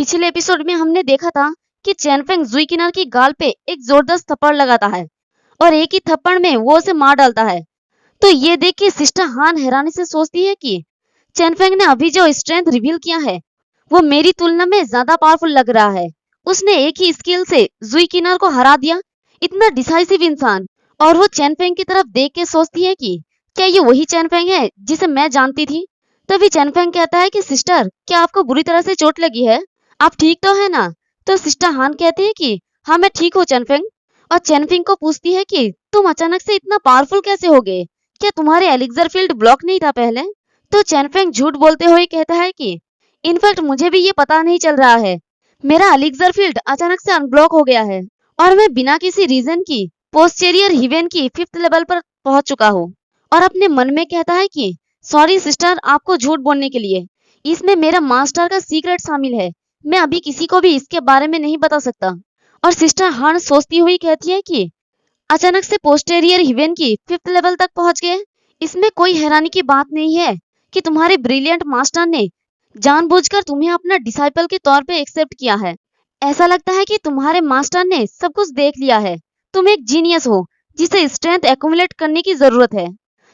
पिछले एपिसोड में हमने देखा था कि चैनफेंग जुई किनार की गाल पे एक जोरदार थप्पड़ लगाता है और एक ही थप्पड़ में वो उसे मार डालता है। तो ये देख के सिस्टर हान हैरानी से सोचती है कि चैनफेंग ने अभी जो स्ट्रेंथ रिवील किया है वो मेरी तुलना में ज्यादा पावरफुल लग रहा है। उसने एक ही स्किल से जुई किनार को हरा दिया, इतना डिसाइसिव इंसान। और वो चैनफेंग की तरफ देख के सोचती है कि क्या ये वही चैनफेंग है जिसे मैं जानती थी। तभी चैनफेंग कहता है कि सिस्टर, क्या आपको बुरी तरह से चोट लगी है? आप ठीक तो है ना? तो सिस्टर हान कहती है कि हाँ मैं ठीक हूँ चैनफेंग। और चैनफेंग को पूछती है कि तुम अचानक से इतना पावरफुल कैसे हो गए? क्या तुम्हारे एलिक्सर फील्ड ब्लॉक नहीं था पहले? तो चैनफेंग झूठ बोलते हुए कहता है कि इनफैक्ट मुझे भी ये पता नहीं चल रहा है, मेरा एलिक्सर फील्ड अचानक से अनब्लॉक हो गया है और मैं बिना किसी रीजन की पोस्टेरियर हिवेन की 5th लेवल पर पहुंच चुका हूँ। और अपने मन में कहता है कि सॉरी सिस्टर, आपको झूठ बोलने के लिए। इसमें मेरा मास्टर का सीक्रेट शामिल है, मैं अभी किसी को भी इसके बारे में नहीं बता सकता। और सिस्टर हान सोचती हुई कहती है कि अचानक से पोस्टेरियर हिवेन की 5th लेवल तक पहुंच गए। इसमें कोई हैरानी की बात नहीं है कि तुम्हारे ब्रिलियंट मास्टर ने जानबूझकर तुम्हें अपना डिसाइपल के तौर पे एक्सेप्ट किया है। ऐसा लगता है कि तुम्हारे मास्टर ने सब कुछ देख लिया है। तुम एक जीनियस हो जिसे स्ट्रेंथ एक्युमुलेट करने की जरूरत है।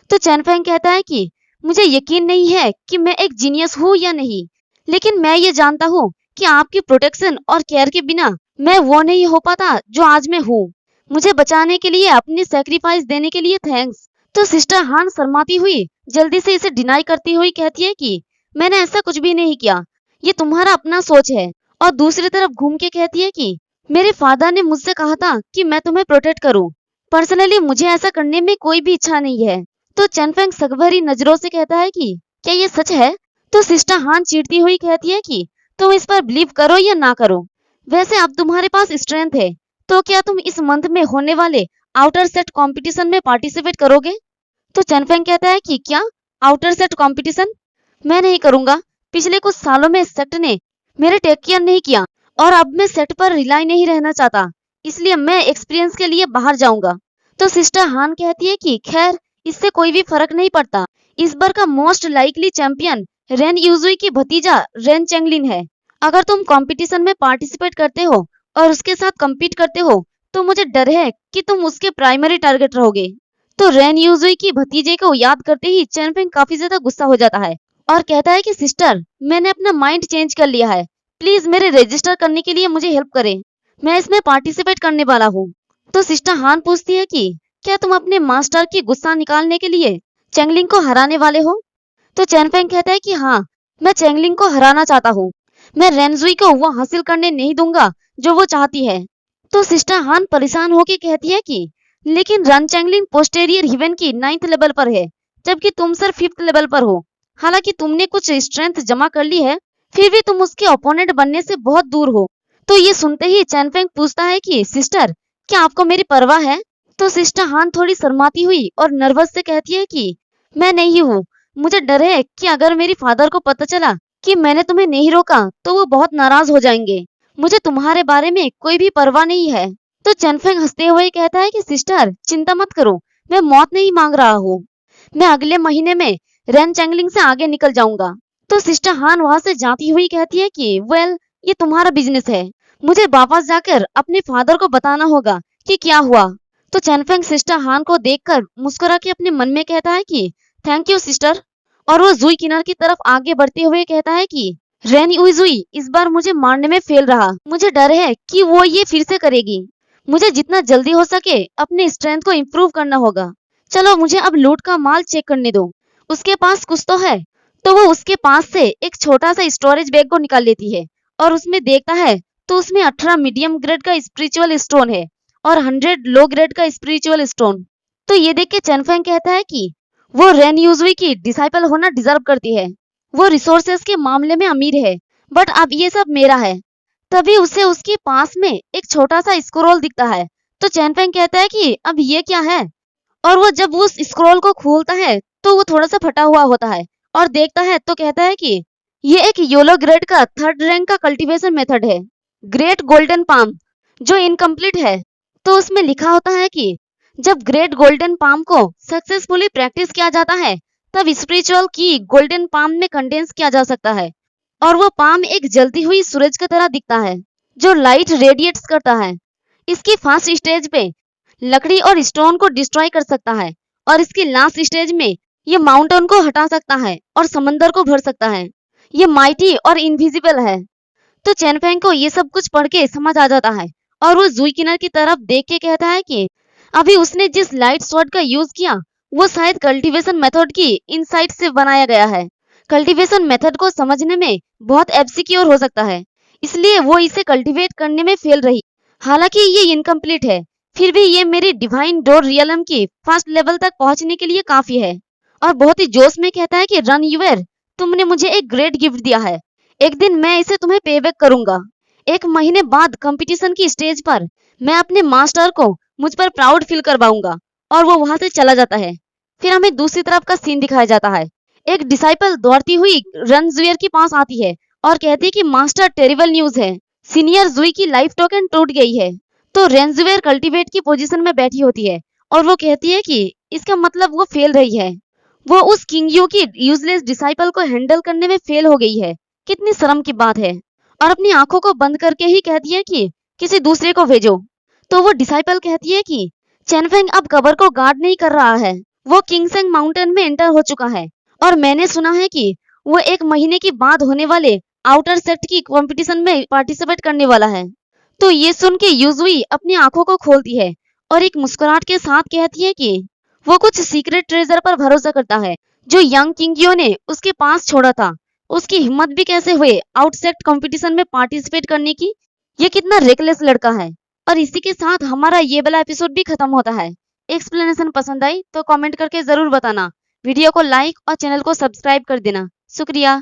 तो चैनफेंग कहता है कि मुझे यकीन नहीं है कि मैं एक जीनियस हूँ या नहीं, लेकिन मैं ये जानता हूँ कि आपकी प्रोटेक्शन और केयर के बिना मैं वो नहीं हो पाता जो आज मैं हूँ। मुझे बचाने के लिए, अपनी सैक्रिफाइस देने के लिए थैंक्स। तो सिस्टर हान शर्माती हुई जल्दी से इसे डिनाई करती हुई कहती है कि मैंने ऐसा कुछ भी नहीं किया, ये तुम्हारा अपना सोच है। और दूसरी तरफ घूम के कहती है कि मेरे फादर ने मुझसे कहा था कि मैं तुम्हें प्रोटेक्ट करूं। पर्सनली मुझे ऐसा करने में कोई भी इच्छा नहीं है। तो चैनफेंग सकभरी नजरों से कहता है कि क्या ये सच है? तो सिस्टर हान चीड़ती हुई कहती है कि तुम इस पर बिलीव करो या ना करो, वैसे अब तुम्हारे पास स्ट्रेंथ है, तो क्या तुम इस मंथ में होने वाले आउटर सेट कंपटीशन में पार्टिसिपेट करोगे? तो चैनफेंग कहता है कि क्या आउटर सेट कंपटीशन? मैं नहीं करूंगा। पिछले कुछ सालों में सेट ने मेरे टेक केयर नहीं किया और अब मैं सेट पर रिलाई नहीं रहना चाहता, इसलिए मैं एक्सपीरियंस के लिए बाहर जाऊंगा। तो सिस्टर हान कहती है कि खैर इससे कोई भी फर्क नहीं पड़ता। इस बार का मोस्ट लाइकली चैंपियन रेन यूजुई की भतीजा रेन चेंगलिन है। अगर तुम कंपटीशन में पार्टिसिपेट करते हो और उसके साथ compete करते हो तो मुझे डर है कि तुम उसके प्राइमरी टारगेट रहोगे। तो रेन यूजुई की भतीजे को याद करते ही चैनफेंग काफी ज्यादा गुस्सा हो जाता है और कहता है कि सिस्टर, मैंने अपना माइंड चेंज कर लिया है, प्लीज मेरे रजिस्टर करने के लिए मुझे हेल्प करें, मैं इसमें पार्टिसिपेट करने वाला हूँ। तो सिस्टर हान पूछती है कि क्या तुम अपने मास्टर की गुस्सा निकालने के लिए चेंगलिंग को हराने वाले हो? तो चैनफेंग कहता है कि हाँ, मैं चेंगलिंग को हराना चाहता हूँ। मैं रेनजुई को वो हासिल करने नहीं दूंगा जो वो चाहती है। तो सिस्टर हान परेशान होकर कहती है कि लेकिन रन चेंगलिंग पोस्टेरियर हिवेन की 9th लेवल पर है, जबकि तुम सिर्फ 5th लेवल पर हो। हालांकि तुमने कुछ स्ट्रेंथ जमा कर ली है, फिर भी तुम उसके ओपोनेंट बनने से बहुत दूर हो। तो ये सुनते ही चैनफेंग पूछता है कि सिस्टर, क्या आपको मेरी परवाह है? तो सिस्टर हान थोड़ी शर्माती हुई और नर्वस से कहती है कि मैं नहीं हूँ, मुझे डर है कि अगर मेरी फादर को पता चला कि मैंने तुम्हें नहीं रोका तो वो बहुत नाराज हो जाएंगे। मुझे तुम्हारे बारे में कोई भी परवाह नहीं है। तो चैनफेंग हंसते हुए कहता है कि सिस्टर चिंता मत करो, मैं मौत नहीं मांग रहा हूँ, मैं अगले महीने में रेन चेंगलिंग से आगे निकल जाऊंगा। तो सिस्टर हान वहां से जाती हुई कहती है कि वेल, ये तुम्हारा बिजनेस है, मुझे वापस जाकर अपने फादर को बताना होगा कि क्या हुआ। तो चैनफेंग सिस्टर हान को देखकर मुस्कुरा के अपने मन में कहता है कि थैंक यू सिस्टर। और वो जुई किनार की तरफ आगे बढ़ते हुए कहता है कि रेन यूजुई इस बार मुझे मारने में फेल रहा, मुझे डर है कि वो ये फिर से करेगी। मुझे जितना जल्दी हो सके अपने स्ट्रेंथ को इम्प्रूव करना होगा। चलो मुझे अब लूट का माल चेक करने दो, उसके पास कुछ तो है। तो वो उसके पास से एक छोटा सा स्टोरेज बैग को निकाल लेती है और उसमें देखता है तो उसमें 18 मीडियम ग्रेड का स्पिरिचुअल स्टोन है और 100 लो ग्रेड का स्पिरिचुअल स्टोन। तो ये देख के चैनफेंग कहता है कि वो रेन यूजुई की डिसाइपल होना डिजर्व करती है, वो रिसोर्सेस के मामले में अमीर है, बट अब ये सब मेरा है। तभी उसे उसके पास में एक छोटा सा स्क्रोल दिखता है। तो चैनफेंग कहता है कि अब ये क्या है? और वो जब उस स्क्रोल को खोलता है तो वो थोड़ा सा फटा हुआ होता है और देखता है तो कहता है कि ये एक योलो ग्रेड का 3rd रैंक का कल्टीवेशन मेथड है, ग्रेट गोल्डन पाम, जो इनकम्प्लीट है। तो उसमें लिखा होता है कि जब ग्रेट गोल्डन पाम को सक्सेसफुली प्रैक्टिस किया जाता है तब स्पिरिचुअल की गोल्डन पाम में कंडेंस किया जा सकता है। और वो पाम एक जलती हुई सूरज की तरह दिखता है जो लाइट रेडिएट्स करता है। इसकी फर्स्ट स्टेज पे लकड़ी और स्टोन को डिस्ट्रॉय कर सकता है और इसकी लास्ट स्टेज में ये माउंटेन को हटा सकता है और समंदर को भर सकता है। ये माइटी और इनविजिबल है। तो चैन-फेंग को ये सब कुछ पढ़ के समझ आ जाता है और वो ज़ुई किनर की तरफ देख के कहता है कि अभी उसने जिस लाइट स्वॉर्ड का यूज किया वो शायद कल्टीवेशन मेथड की इनसाइट से बनाया गया है। कल्टीवेशन मेथड को समझने में बहुत एब्सिक्योर हो सकता है, इसलिए वो इसे कल्टीवेट करने में फेल रही। हालांकि ये इनकम्प्लीट है, फिर भी ये मेरी डिवाइन डोर रियलम की फर्स्ट लेवल तक पहुंचने के लिए काफी है। और बहुत ही जोश में कहता है कि रन यूर, तुमने मुझे एक ग्रेट गिफ्ट दिया है, एक दिन मैं इसे तुम्हें पेबैक करूंगा। 1 महीने बाद कंपटीशन की स्टेज पर मैं अपने मास्टर को मुझ पर प्राउड फील करवाऊंगा। और वो वहां से चला जाता है। फिर हमें दूसरी तरफ का सीन दिखाया जाता है। एक डिसाइपल दौड़ती हुई रनजुएर के पास आती है और कहती है कि मास्टर टेरिबल न्यूज है, सीनियर जुई की लाइफ टोकन टूट गई है। तो रेंजुएर कल्टीवेट की पोजीशन में बैठी होती है और वो कहती है कि इसका मतलब वो फेल रही है। वो उस किंग यू की यूजलेस डिसाइपल को हैंडल करने में फेल हो गई है। कितनी शर्म की बात है। और अपनी आंखों को बंद करके ही कहती है कि किसी दूसरे को भेजो। तो वो डिसाइपल कहती है कि चैन-फेंग अब कबर को गार्ड नहीं कर रहा है, वो किंगसेंग माउंटेन में एंटर हो चुका है और मैंने सुना है कि वो 1 महीने के बाद होने वाले आउटर सेक्ट की कंपटीशन में पार्टिसिपेट करने वाला है। तो ये सुन के यूजुई अपनी आंखों को खोलती है और एक मुस्कुराहट के साथ कहती है कि वो कुछ सीक्रेट ट्रेजर पर भरोसा करता है जो यंग किंगियो ने उसके पास छोड़ा था। उसकी हिम्मत भी कैसे हुए आउटसेक्ट कंपटीशन में पार्टिसिपेट करने की। ये कितना रेकलेस लड़का है। और इसी के साथ हमारा ये वाला एपिसोड भी खत्म होता है। एक्सप्लेनेशन पसंद आई तो कमेंट करके जरूर बताना। वीडियो को लाइक और चैनल को सब्सक्राइब कर देना। शुक्रिया।